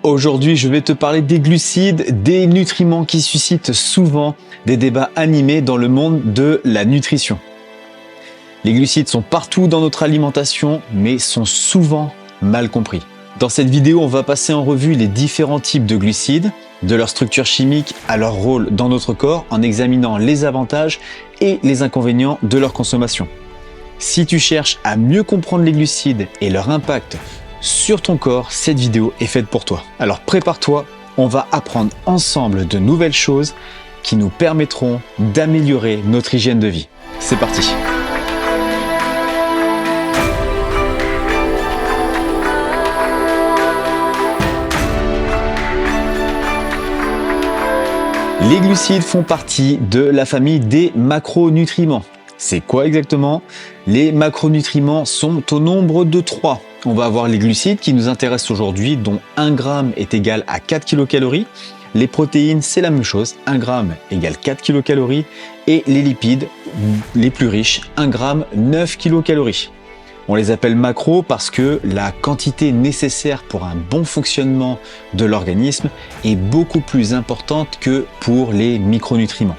Aujourd'hui, je vais te parler des glucides, des nutriments qui suscitent souvent des débats animés dans le monde de la nutrition. Les glucides sont partout dans notre alimentation, mais sont souvent mal compris. Dans cette vidéo, on va passer en revue les différents types de glucides, de leur structure chimique à leur rôle dans notre corps, en examinant les avantages et les inconvénients de leur consommation. Si tu cherches à mieux comprendre les glucides et leur impact sur ton corps, cette vidéo est faite pour toi. Alors prépare-toi, on va apprendre ensemble de nouvelles choses qui nous permettront d'améliorer notre hygiène de vie. C'est parti! Les glucides font partie de la famille des macronutriments. C'est quoi exactement? Les macronutriments sont au nombre de 3. On va avoir les glucides qui nous intéressent aujourd'hui, dont 1 g est égal à 4 kcal. Les protéines, c'est la même chose, 1 g égale 4 kcal. Et les lipides, les plus riches, 1 g 9 kcal. On les appelle macros parce que la quantité nécessaire pour un bon fonctionnement de l'organisme est beaucoup plus importante que pour les micronutriments.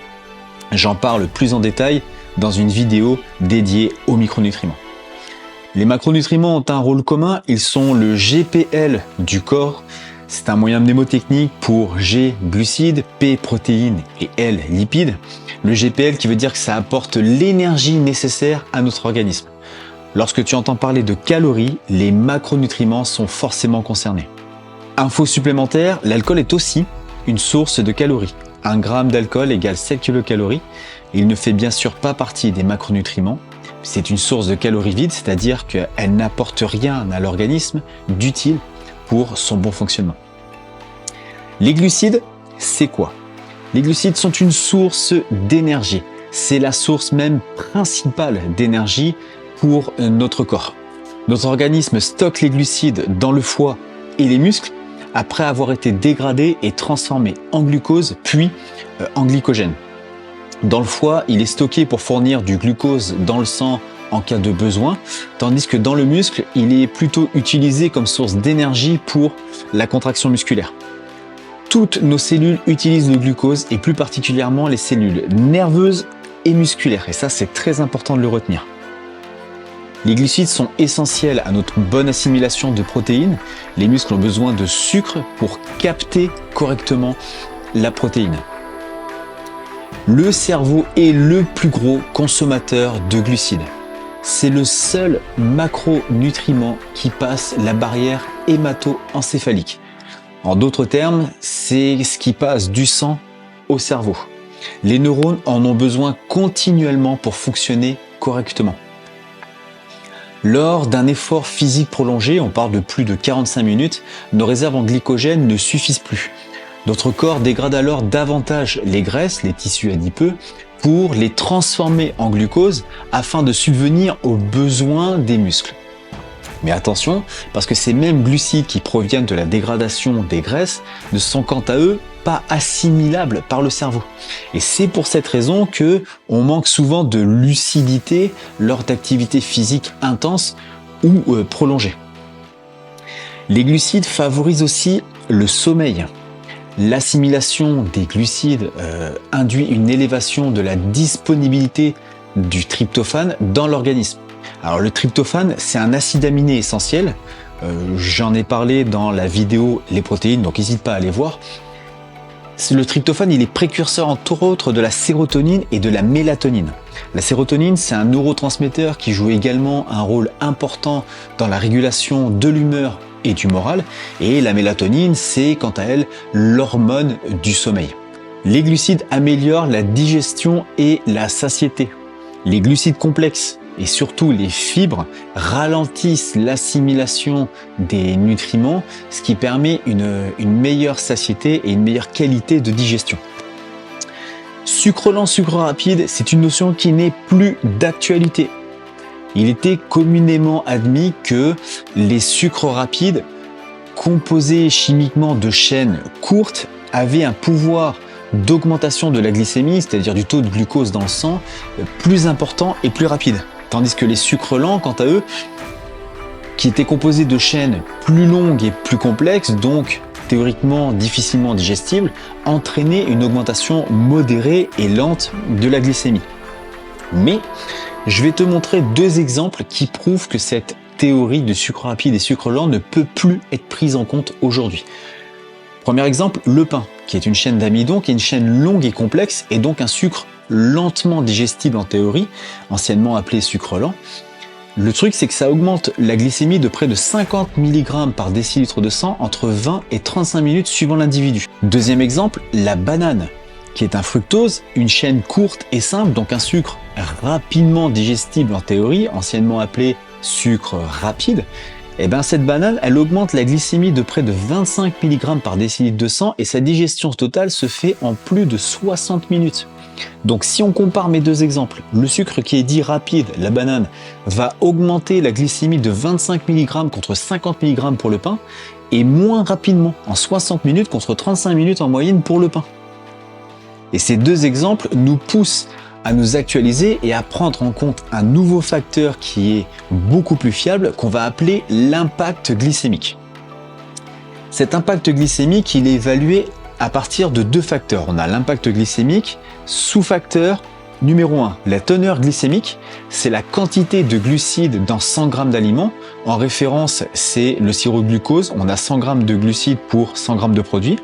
J'en parle plus en détail dans une vidéo dédiée aux micronutriments. Les macronutriments ont un rôle commun, ils sont le GPL du corps. C'est un moyen mnémotechnique pour G, glucides, P, protéines et L, lipides. Le GPL qui veut dire que ça apporte l'énergie nécessaire à notre organisme. Lorsque tu entends parler de calories, les macronutriments sont forcément concernés. Info supplémentaire, l'alcool est aussi une source de calories. 1 g d'alcool égale 7 kcal. Il ne fait bien sûr pas partie des macronutriments. C'est une source de calories vides, c'est-à-dire qu'elle n'apporte rien à l'organisme d'utile pour son bon fonctionnement. Les glucides, c'est quoi? Les glucides sont une source d'énergie. C'est la source même principale d'énergie pour notre corps. Notre organisme stocke les glucides dans le foie et les muscles après avoir été dégradés et transformés en glucose puis en glycogène. Dans le foie, il est stocké pour fournir du glucose dans le sang en cas de besoin, tandis que dans le muscle, il est plutôt utilisé comme source d'énergie pour la contraction musculaire. Toutes nos cellules utilisent le glucose et plus particulièrement les cellules nerveuses et musculaires. Et ça, c'est très important de le retenir. Les glucides sont essentiels à notre bonne assimilation de protéines. Les muscles ont besoin de sucre pour capter correctement la protéine. Le cerveau est le plus gros consommateur de glucides. C'est le seul macronutriment qui passe la barrière hémato-encéphalique. En d'autres termes, c'est ce qui passe du sang au cerveau. Les neurones en ont besoin continuellement pour fonctionner correctement. Lors d'un effort physique prolongé, on parle de plus de 45 minutes, nos réserves en glycogène ne suffisent plus. Notre corps dégrade alors davantage les graisses, les tissus adipeux, pour les transformer en glucose afin de subvenir aux besoins des muscles. Mais attention, parce que ces mêmes glucides qui proviennent de la dégradation des graisses ne sont quant à eux pas assimilables par le cerveau. Et c'est pour cette raison que on manque souvent de lucidité lors d'activités physiques intenses ou prolongées. Les glucides favorisent aussi le sommeil. L'assimilation des glucides induit une élévation de la disponibilité du tryptophane dans l'organisme. Alors le tryptophane, c'est un acide aminé essentiel. J'en ai parlé dans la vidéo Les protéines, donc n'hésite pas à aller voir. Le tryptophane, il est précurseur entre autres de la sérotonine et de la mélatonine. La sérotonine, c'est un neurotransmetteur qui joue également un rôle important dans la régulation de l'humeur et du moral, et la mélatonine, c'est quant à elle l'hormone du sommeil. Les glucides améliorent la digestion et la satiété. Les glucides complexes et surtout les fibres ralentissent l'assimilation des nutriments, ce qui permet une meilleure satiété et une meilleure qualité de digestion. Sucre lent, sucre rapide, c'est une notion qui n'est plus d'actualité. Il était communément admis que les sucres rapides, composés chimiquement de chaînes courtes, avaient un pouvoir d'augmentation de la glycémie, c'est-à-dire du taux de glucose dans le sang, plus important et plus rapide. Tandis que les sucres lents, quant à eux, qui étaient composés de chaînes plus longues et plus complexes, donc théoriquement difficilement digestibles, entraîner une augmentation modérée et lente de la glycémie. Mais je vais te montrer deux exemples qui prouvent que cette théorie de sucre rapide et sucre lent ne peut plus être prise en compte aujourd'hui. Premier exemple, le pain, qui est une chaîne d'amidon, qui est une chaîne longue et complexe, et donc un sucre lentement digestible en théorie, anciennement appelé sucre lent. Le truc, c'est que ça augmente la glycémie de près de 50 mg par décilitre de sang entre 20 et 35 minutes suivant l'individu. Deuxième exemple, la banane, qui est un fructose, une chaîne courte et simple, donc un sucre rapidement digestible en théorie, anciennement appelé sucre rapide. Et bien cette banane, elle augmente la glycémie de près de 25 mg par décilitre de sang et sa digestion totale se fait en plus de 60 minutes. Donc si on compare mes deux exemples, le sucre qui est dit rapide, la banane, va augmenter la glycémie de 25 mg contre 50 mg pour le pain et moins rapidement, en 60 minutes contre 35 minutes en moyenne pour le pain. Et ces deux exemples nous poussent à nous actualiser et à prendre en compte un nouveau facteur qui est beaucoup plus fiable qu'on va appeler l'impact glycémique. Cet impact glycémique, il est évalué à partir de deux facteurs. On a l'impact glycémique, sous-facteur numéro 1, la teneur glycémique, c'est la quantité de glucides dans 100 g d'aliments. En référence, c'est le sirop de glucose, on a 100 g de glucides pour 100 g de produit.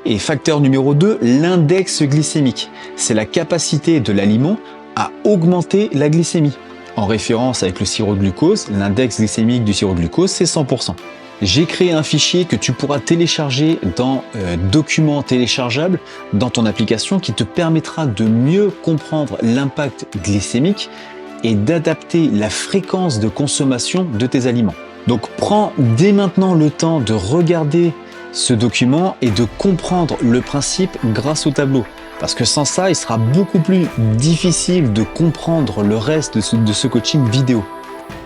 Et facteur numéro 2, l'index glycémique, c'est la capacité de l'aliment à augmenter la glycémie. En référence avec le sirop de glucose, l'index glycémique du sirop de glucose, c'est 100%. J'ai créé un fichier que tu pourras télécharger dans Documents téléchargeables dans ton application qui te permettra de mieux comprendre l'impact glycémique et d'adapter la fréquence de consommation de tes aliments. Donc prends dès maintenant le temps de regarder ce document et de comprendre le principe grâce au tableau. Parce que sans ça, il sera beaucoup plus difficile de comprendre le reste de ce coaching vidéo.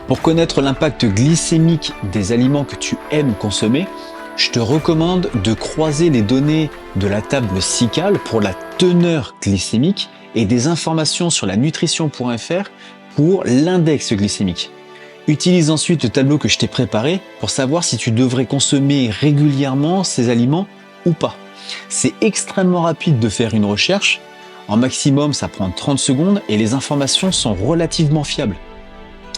Pour connaître l'impact glycémique des aliments que tu aimes consommer, je te recommande de croiser les données de la table SICAL pour la teneur glycémique et des informations sur la nutrition.fr pour l'index glycémique. Utilise ensuite le tableau que je t'ai préparé pour savoir si tu devrais consommer régulièrement ces aliments ou pas. C'est extrêmement rapide de faire une recherche. En maximum, ça prend 30 secondes et les informations sont relativement fiables.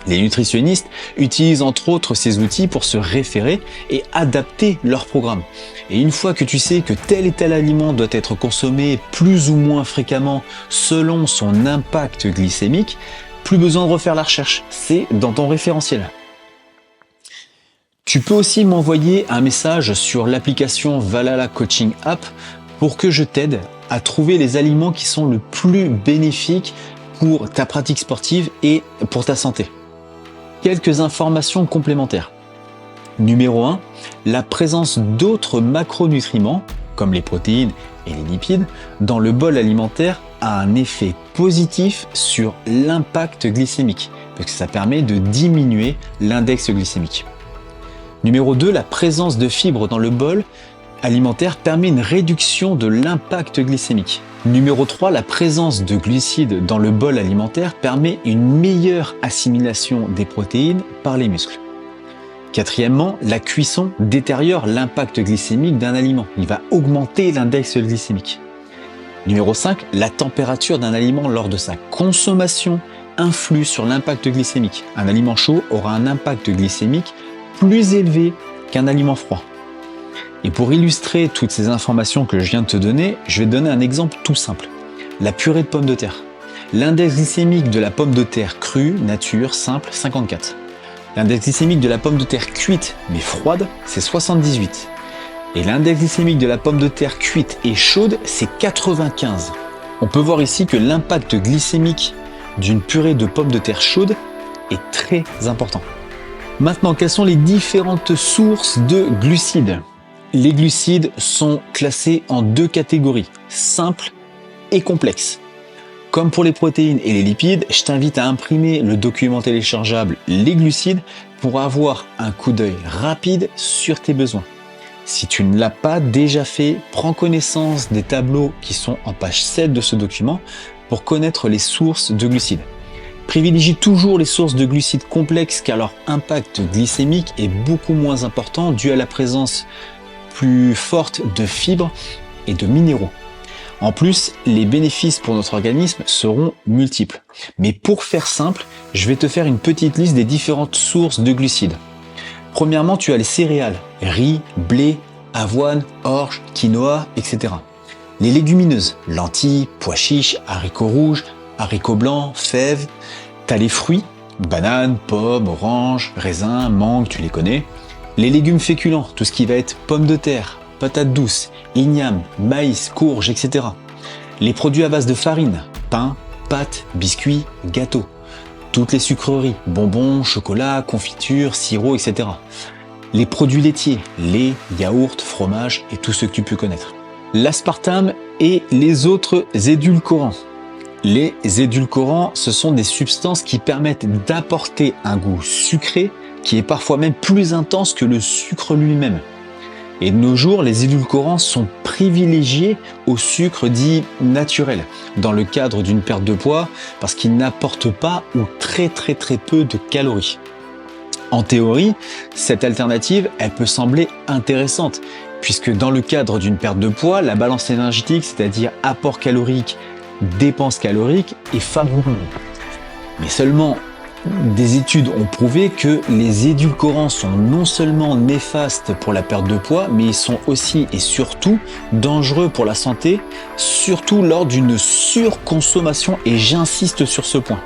Les nutritionnistes utilisent entre autres ces outils pour se référer et adapter leur programme. Et une fois que tu sais que tel et tel aliment doit être consommé plus ou moins fréquemment selon son impact glycémique, plus besoin de refaire la recherche, c'est dans ton référentiel. Tu peux aussi m'envoyer un message sur l'application Valhalla Coaching App pour que je t'aide à trouver les aliments qui sont le plus bénéfiques pour ta pratique sportive et pour ta santé. Quelques informations complémentaires. Numéro 1, la présence d'autres macronutriments, comme les protéines et les lipides, dans le bol alimentaire a un effet positif sur l'impact glycémique, parce que ça permet de diminuer l'index glycémique. Numéro 2, la présence de fibres dans le bol alimentaire permet une réduction de l'impact glycémique. Numéro 3, la présence de glucides dans le bol alimentaire permet une meilleure assimilation des protéines par les muscles. Quatrièmement, la cuisson détériore l'impact glycémique d'un aliment. Il va augmenter l'index glycémique. Numéro 5, la température d'un aliment lors de sa consommation influe sur l'impact glycémique. Un aliment chaud aura un impact glycémique plus élevé qu'un aliment froid. Et pour illustrer toutes ces informations que je viens de te donner, je vais te donner un exemple tout simple. La purée de pommes de terre. L'index glycémique de la pomme de terre crue, nature, simple, 54. L'index glycémique de la pomme de terre cuite, mais froide, c'est 78. Et l'index glycémique de la pomme de terre cuite et chaude, c'est 95. On peut voir ici que l'impact glycémique d'une purée de pommes de terre chaude est très important. Maintenant, quelles sont les différentes sources de glucides ? Les glucides sont classés en deux catégories, simples et complexes. Comme pour les protéines et les lipides, je t'invite à imprimer le document téléchargeable Les glucides pour avoir un coup d'œil rapide sur tes besoins. Si tu ne l'as pas déjà fait, prends connaissance des tableaux qui sont en page 7 de ce document pour connaître les sources de glucides. Privilégie toujours les sources de glucides complexes car leur impact glycémique est beaucoup moins important dû à la présence plus forte de fibres et de minéraux. En plus, les bénéfices pour notre organisme seront multiples. Mais pour faire simple, je vais te faire une petite liste des différentes sources de glucides. Premièrement, tu as les céréales, riz, blé, avoine, orge, quinoa, etc. Les légumineuses, lentilles, pois chiches, haricots rouges, haricots blancs, fèves. Tu as les fruits, bananes, pommes, oranges, raisins, mangues, tu les connais. Les légumes féculents, tout ce qui va être pommes de terre, patates douces, ignames, maïs, courges, etc. Les produits à base de farine, pain, pâtes, biscuits, gâteaux. Toutes les sucreries, bonbons, chocolat, confitures, sirops, etc. Les produits laitiers, lait, yaourt, fromage et tout ce que tu peux connaître. L'aspartame et les autres édulcorants. Les édulcorants, ce sont des substances qui permettent d'apporter un goût sucré qui est parfois même plus intense que le sucre lui-même. Et de nos jours, les édulcorants sont privilégiés au sucre dit naturel, dans le cadre d'une perte de poids, parce qu'ils n'apportent pas ou très peu de calories. En théorie, cette alternative, elle peut sembler intéressante, puisque dans le cadre d'une perte de poids, la balance énergétique, c'est-à-dire apport calorique, dépense calorique, est favorable. Mais seulement, des études ont prouvé que les édulcorants sont non seulement néfastes pour la perte de poids, mais ils sont aussi et surtout dangereux pour la santé, surtout lors d'une surconsommation, et j'insiste sur ce point.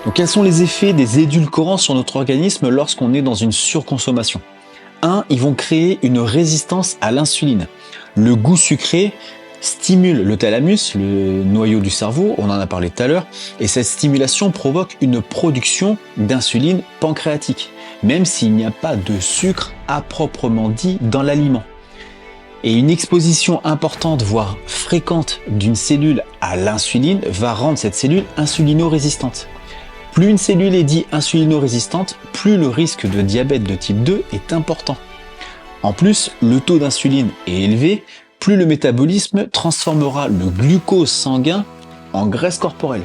Donc quels sont les effets des édulcorants sur notre organisme lorsqu'on est dans une surconsommation ? 1. Ils vont créer une résistance à l'insuline. Le goût sucré stimule le thalamus, le noyau du cerveau, on en a parlé tout à l'heure, et cette stimulation provoque une production d'insuline pancréatique, même s'il n'y a pas de sucre à proprement dit dans l'aliment. Et une exposition importante, voire fréquente d'une cellule à l'insuline va rendre cette cellule insulino-résistante. Plus une cellule est dite insulino-résistante, plus le risque de diabète de type 2 est important. En plus, le taux d'insuline est élevé, plus le métabolisme transformera le glucose sanguin en graisse corporelle.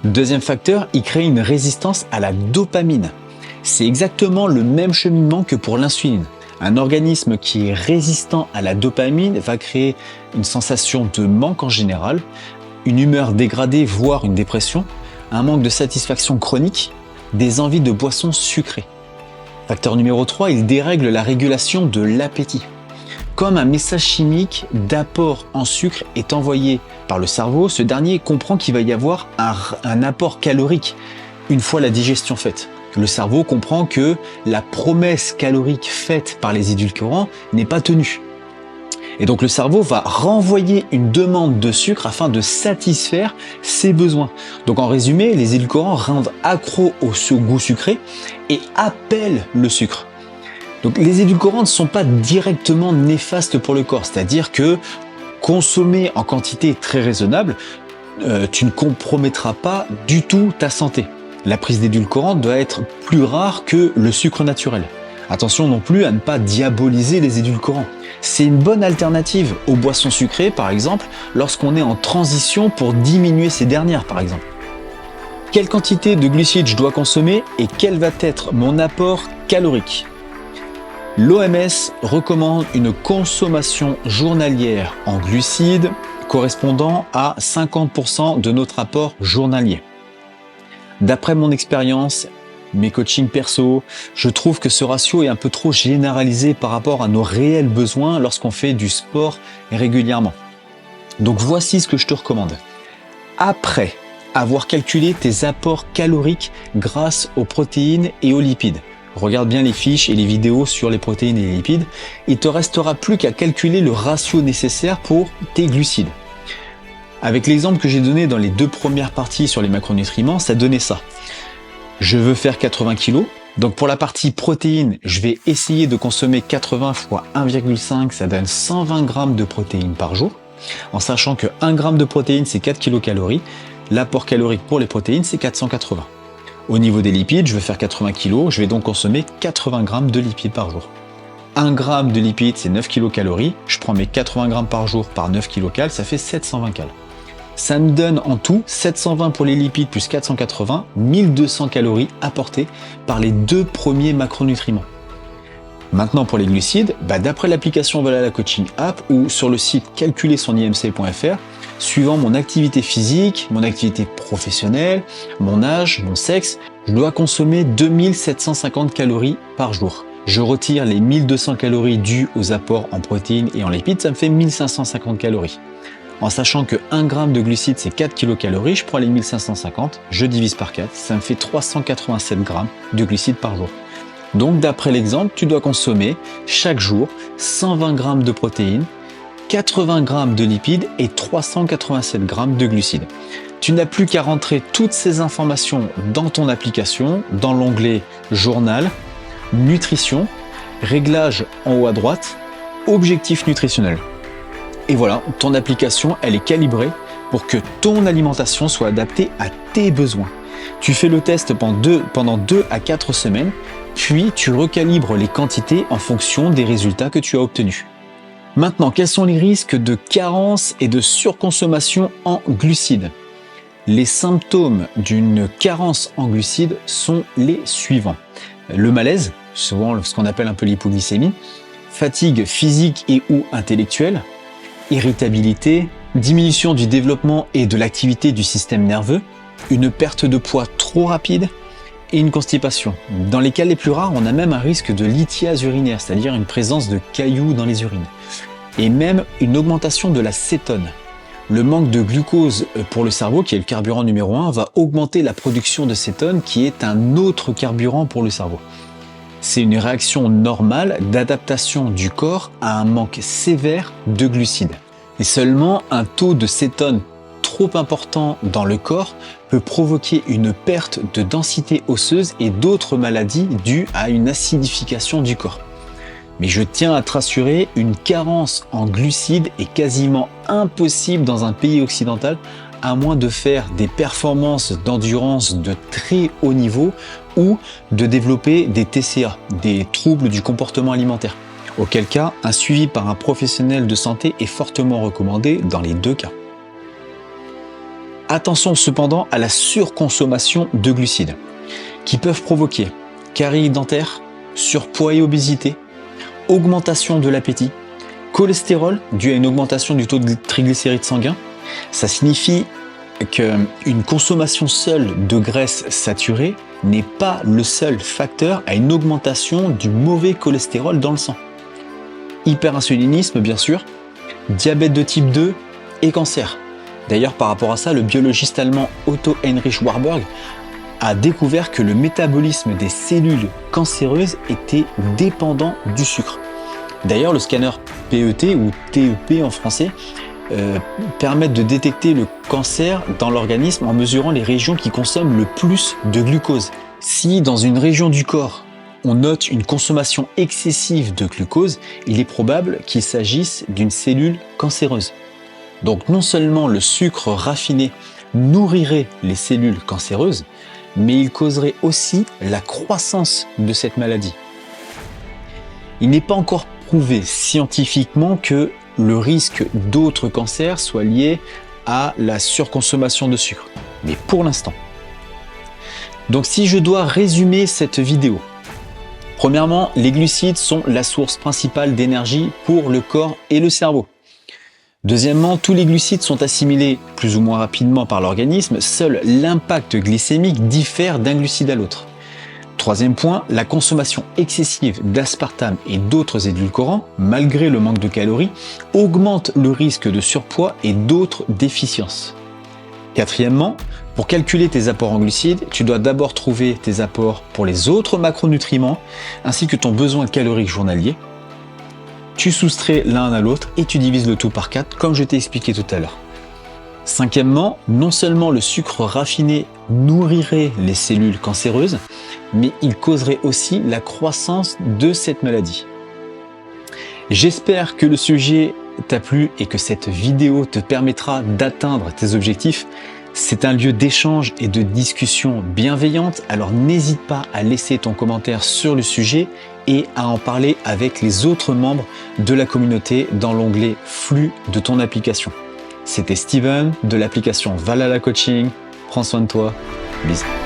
Deuxième facteur, il crée une résistance à la dopamine. C'est exactement le même cheminement que pour l'insuline. Un organisme qui est résistant à la dopamine va créer une sensation de manque en général, une humeur dégradée, voire une dépression, un manque de satisfaction chronique, des envies de boissons sucrées. Facteur numéro 3, il dérègle la régulation de l'appétit. Comme un message chimique d'apport en sucre est envoyé par le cerveau, ce dernier comprend qu'il va y avoir un apport calorique une fois la digestion faite. Le cerveau comprend que la promesse calorique faite par les édulcorants n'est pas tenue. Et donc le cerveau va renvoyer une demande de sucre afin de satisfaire ses besoins. Donc en résumé, les édulcorants rendent accro au goût sucré et appellent le sucre. Donc les édulcorants ne sont pas directement néfastes pour le corps, c'est-à-dire que consommés en quantité très raisonnable, tu ne compromettras pas du tout ta santé. La prise d'édulcorants doit être plus rare que le sucre naturel. Attention non plus à ne pas diaboliser les édulcorants. C'est une bonne alternative aux boissons sucrées, par exemple, lorsqu'on est en transition pour diminuer ces dernières, par exemple. Quelle quantité de glucides je dois consommer et quel va être mon apport calorique ? L'OMS recommande une consommation journalière en glucides correspondant à 50% de notre apport journalier. D'après mon expérience, mes coachings perso, je trouve que ce ratio est un peu trop généralisé par rapport à nos réels besoins lorsqu'on fait du sport régulièrement. Donc voici ce que je te recommande. Après avoir calculé tes apports caloriques grâce aux protéines et aux lipides, regarde bien les fiches et les vidéos sur les protéines et les lipides, il te restera plus qu'à calculer le ratio nécessaire pour tes glucides. Avec l'exemple que j'ai donné dans les 2 premières parties sur les macronutriments, ça donnait ça. Je veux faire 80 kg, donc pour la partie protéines, je vais essayer de consommer 80 fois 1,5, ça donne 120 g de protéines par jour, en sachant que 1 g de protéines c'est 4 kcal, l'apport calorique pour les protéines c'est 480. Au niveau des lipides, je veux faire 80 kg, je vais donc consommer 80 g de lipides par jour. 1 g de lipides c'est 9 kcal, je prends mes 80 g par jour par 9 kcal, ça fait 720 cal. Ça me donne en tout 720 pour les lipides plus 480, 1200 calories apportées par les 2 premiers macronutriments. Maintenant pour les glucides, d'après l'application Valhalla Coaching App ou sur le site calculersonimc.fr, suivant mon activité physique, mon activité professionnelle, mon âge, mon sexe, je dois consommer 2750 calories par jour. Je retire les 1200 calories dues aux apports en protéines et en lipides, ça me fait 1550 calories. En sachant que 1 g de glucides c'est 4 kcal, je prends les 1550, je divise par 4, ça me fait 387 g de glucides par jour. Donc d'après l'exemple, tu dois consommer chaque jour 120 g de protéines, 80 g de lipides et 387 g de glucides. Tu n'as plus qu'à rentrer toutes ces informations dans ton application, dans l'onglet Journal, Nutrition, Réglages en haut à droite, Objectifs nutritionnels. Et voilà, ton application, elle est calibrée pour que ton alimentation soit adaptée à tes besoins. Tu fais le test pendant 2 à 4 semaines, puis tu recalibres les quantités en fonction des résultats que tu as obtenus. Maintenant, quels sont les risques de carence et de surconsommation en glucides? Les symptômes d'une carence en glucides sont les suivants. Le malaise, souvent ce qu'on appelle un peu l'hypoglycémie, fatigue physique et ou intellectuelle, irritabilité, diminution du développement et de l'activité du système nerveux, une perte de poids trop rapide et une constipation. Dans les cas les plus rares, on a même un risque de lithiase urinaire, c'est-à-dire une présence de cailloux dans les urines, et même une augmentation de la cétone. Le manque de glucose pour le cerveau, qui est le carburant numéro 1, va augmenter la production de cétone, qui est un autre carburant pour le cerveau. C'est une réaction normale d'adaptation du corps à un manque sévère de glucides. Et seulement un taux de cétone trop important dans le corps peut provoquer une perte de densité osseuse et d'autres maladies dues à une acidification du corps. Mais je tiens à te rassurer, une carence en glucides est quasiment impossible dans un pays occidental, à moins de faire des performances d'endurance de très haut niveau ou de développer des TCA, des troubles du comportement alimentaire. Auquel cas, un suivi par un professionnel de santé est fortement recommandé dans les 2 cas. Attention cependant à la surconsommation de glucides, qui peuvent provoquer caries dentaires, surpoids et obésité, augmentation de l'appétit, cholestérol dû à une augmentation du taux de triglycérides sanguins. Ça signifie qu'une consommation seule de graisse saturée n'est pas le seul facteur à une augmentation du mauvais cholestérol dans le sang. Hyperinsulinisme bien sûr, diabète de type 2 et cancer. D'ailleurs par rapport à ça, le biologiste allemand Otto Heinrich Warburg a découvert que le métabolisme des cellules cancéreuses était dépendant du sucre. D'ailleurs, le scanner PET ou TEP en français permet de détecter le cancer dans l'organisme en mesurant les régions qui consomment le plus de glucose. Si dans une région du corps, on note une consommation excessive de glucose, il est probable qu'il s'agisse d'une cellule cancéreuse. Donc non seulement le sucre raffiné nourrirait les cellules cancéreuses, mais il causerait aussi la croissance de cette maladie. Il n'est pas encore prouvé scientifiquement que le risque d'autres cancers soit lié à la surconsommation de sucre, mais pour l'instant. Donc si je dois résumer cette vidéo, premièrement, les glucides sont la source principale d'énergie pour le corps et le cerveau. Deuxièmement, tous les glucides sont assimilés plus ou moins rapidement par l'organisme, seul l'impact glycémique diffère d'un glucide à l'autre. Troisième point, la consommation excessive d'aspartame et d'autres édulcorants, malgré le manque de calories, augmente le risque de surpoids et d'autres déficiences. Quatrièmement, pour calculer tes apports en glucides, tu dois d'abord trouver tes apports pour les autres macronutriments, ainsi que ton besoin calorique journalier. Tu soustrais l'un à l'autre et tu divises le tout par 4, comme je t'ai expliqué tout à l'heure. Cinquièmement, non seulement le sucre raffiné nourrirait les cellules cancéreuses, mais il causerait aussi la croissance de cette maladie. J'espère que le sujet t'a plu et que cette vidéo te permettra d'atteindre tes objectifs. C'est un lieu d'échange et de discussion bienveillante, alors n'hésite pas à laisser ton commentaire sur le sujet et à en parler avec les autres membres de la communauté dans l'onglet Flux de ton application. C'était Steven de l'application Valhalla Coaching. Prends soin de toi. Bisous.